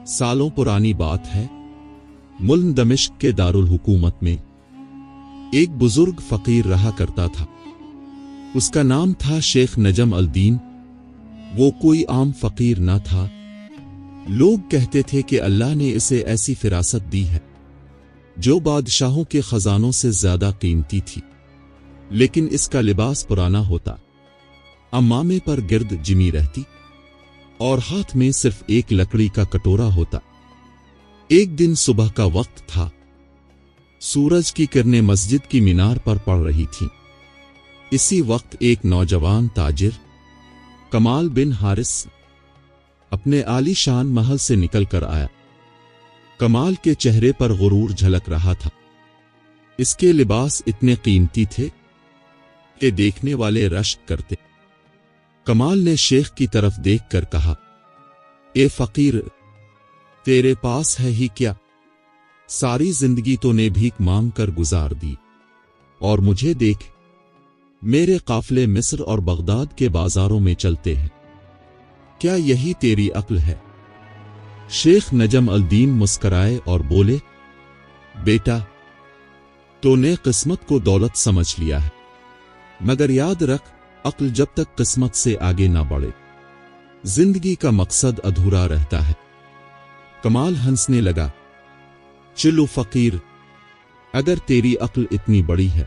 سالوں پرانی بات ہے، ملک دمشق کے دارالحکومت میں ایک بزرگ فقیر رہا کرتا تھا۔ اس کا نام تھا شیخ نجم الدین۔ وہ کوئی عام فقیر نہ تھا۔ لوگ کہتے تھے کہ اللہ نے اسے ایسی فراست دی ہے جو بادشاہوں کے خزانوں سے زیادہ قیمتی تھی، لیکن اس کا لباس پرانا ہوتا، عمامے پر گرد جمی رہتی اور ہاتھ میں صرف ایک لکڑی کا کٹورا ہوتا۔ ایک دن صبح کا وقت تھا، سورج کی کرنیں مسجد کی مینار پر پڑ رہی تھیں۔ اسی وقت ایک نوجوان تاجر کمال بن حارث اپنے عالی شان محل سے نکل کر آیا۔ کمال کے چہرے پر غرور جھلک رہا تھا۔ اس کے لباس اتنے قیمتی تھے کہ دیکھنے والے رشک کرتے۔ کمال نے شیخ کی طرف دیکھ کر کہا، اے فقیر، تیرے پاس ہے ہی کیا؟ ساری زندگی تو نے بھیک مانگ کر گزار دی، اور مجھے دیکھ، میرے قافلے مصر اور بغداد کے بازاروں میں چلتے ہیں۔ کیا یہی تیری عقل ہے؟ شیخ نجم الدین مسکرائے اور بولے، بیٹا، تو نے قسمت کو دولت سمجھ لیا ہے، مگر یاد رکھ، عقل جب تک قسمت سے آگے نہ بڑھے، زندگی کا مقصد ادھورا رہتا ہے۔ کمال ہنسنے لگا، چلو فقیر، اگر تیری عقل اتنی بڑی ہے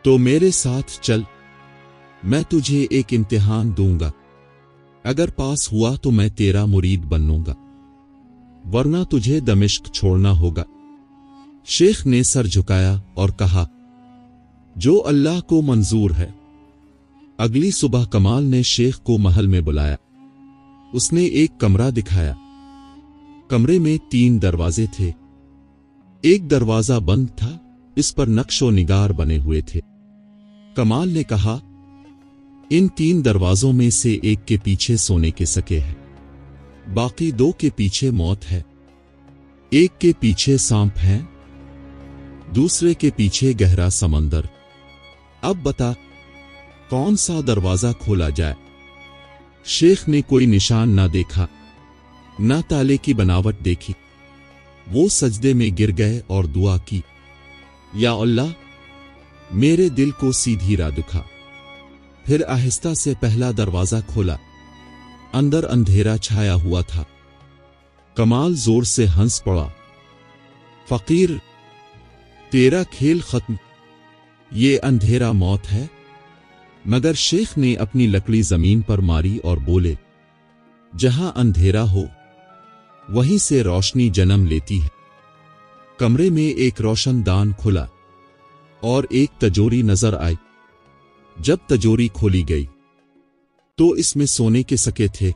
تو میرے ساتھ چل، میں تجھے ایک امتحان دوں گا، اگر پاس ہوا تو میں تیرا مرید بنوں گا، ورنہ تجھے دمشق چھوڑنا ہوگا۔ شیخ نے سر جھکایا اور کہا، جو اللہ کو منظور ہے۔ اگلی صبح کمال نے شیخ کو محل میں بلایا۔ اس نے ایک کمرہ دکھایا۔ کمرے میں 3 دروازے تھے۔ ایک دروازہ بند تھا، اس پر نقش و نگار بنے ہوئے تھے۔ کمال نے کہا، ان 3 دروازوں میں سے ایک کے پیچھے سونے کے سکے ہیں، باقی 2 کے پیچھے موت ہے، ایک کے پیچھے سانپ ہیں، دوسرے کے پیچھے گہرا سمندر۔ اب بتا، کون سا دروازہ کھولا جائے؟ شیخ نے کوئی نشان نہ دیکھا، نہ تالے کی بناوٹ دیکھی۔ وہ سجدے میں گر گئے اور دعا کی، یا اللہ، میرے دل کو سیدھی راہ دکھا۔ پھر آہستہ سے پہلا دروازہ کھولا۔ اندر اندھیرا چھایا ہوا تھا۔ کمال زور سے ہنس پڑا، فقیر، تیرا کھیل ختم، یہ اندھیرا موت ہے۔ مگر شیخ نے اپنی لکڑی زمین پر ماری اور بولے، جہاں اندھیرا ہو وہیں سے روشنی جنم لیتی ہے۔ کمرے میں ایک روشن دان کھلا اور ایک تجوری نظر آئی۔ جب تجوری کھولی گئی تو اس میں سونے کے سکے تھے،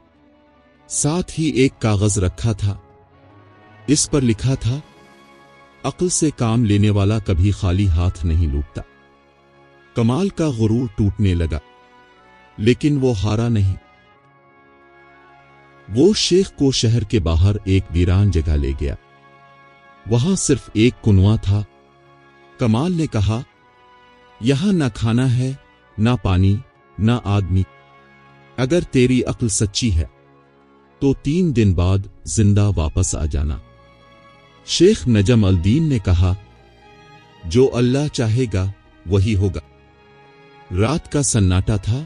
ساتھ ہی ایک کاغذ رکھا تھا۔ اس پر لکھا تھا، عقل سے کام لینے والا کبھی خالی ہاتھ نہیں لوٹتا۔ کمال کا غرور ٹوٹنے لگا، لیکن وہ ہارا نہیں۔ وہ شیخ کو شہر کے باہر ایک ویران جگہ لے گیا۔ وہاں صرف ایک کنواں تھا۔ کمال نے کہا، یہاں نہ کھانا ہے، نہ پانی، نہ آدمی۔ اگر تیری عقل سچی ہے تو 3 دن بعد زندہ واپس آ جانا۔ شیخ نجم الدین نے کہا، جو اللہ چاہے گا وہی ہوگا۔ رات کا سناٹا تھا،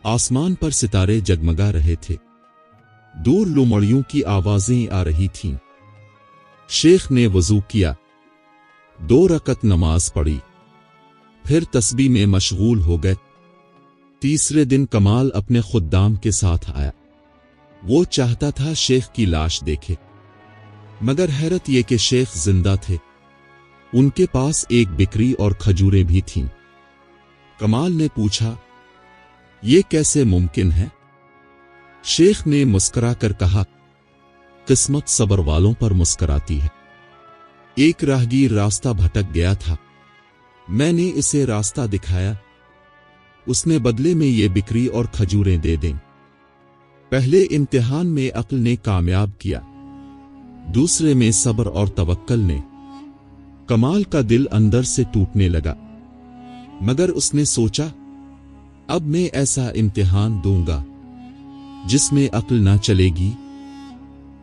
آسمان پر ستارے جگمگا رہے تھے، دور لومڑیوں کی آوازیں آ رہی تھیں۔ شیخ نے وضو کیا، 2 رکعت نماز پڑھی، پھر تسبیح میں مشغول ہو گئے۔ تیسرے دن کمال اپنے خدام کے ساتھ آیا۔ وہ چاہتا تھا شیخ کی لاش دیکھے، مگر حیرت یہ کہ شیخ زندہ تھے۔ ان کے پاس ایک بکری اور کھجوریں بھی تھیں۔ کمال نے پوچھا، یہ کیسے ممکن ہے؟ شیخ نے مسکرا کر کہا، قسمت صبر والوں پر مسکراتی ہے۔ ایک راہگیر راستہ بھٹک گیا تھا، میں نے اسے راستہ دکھایا، اس نے بدلے میں یہ بکری اور کھجوریں دے دیں۔ پہلے امتحان میں عقل نے کامیاب کیا، دوسرے میں صبر اور توکل نے۔ کمال کا دل اندر سے ٹوٹنے لگا، مگر اس نے سوچا، اب میں ایسا امتحان دوں گا جس میں عقل نہ چلے گی،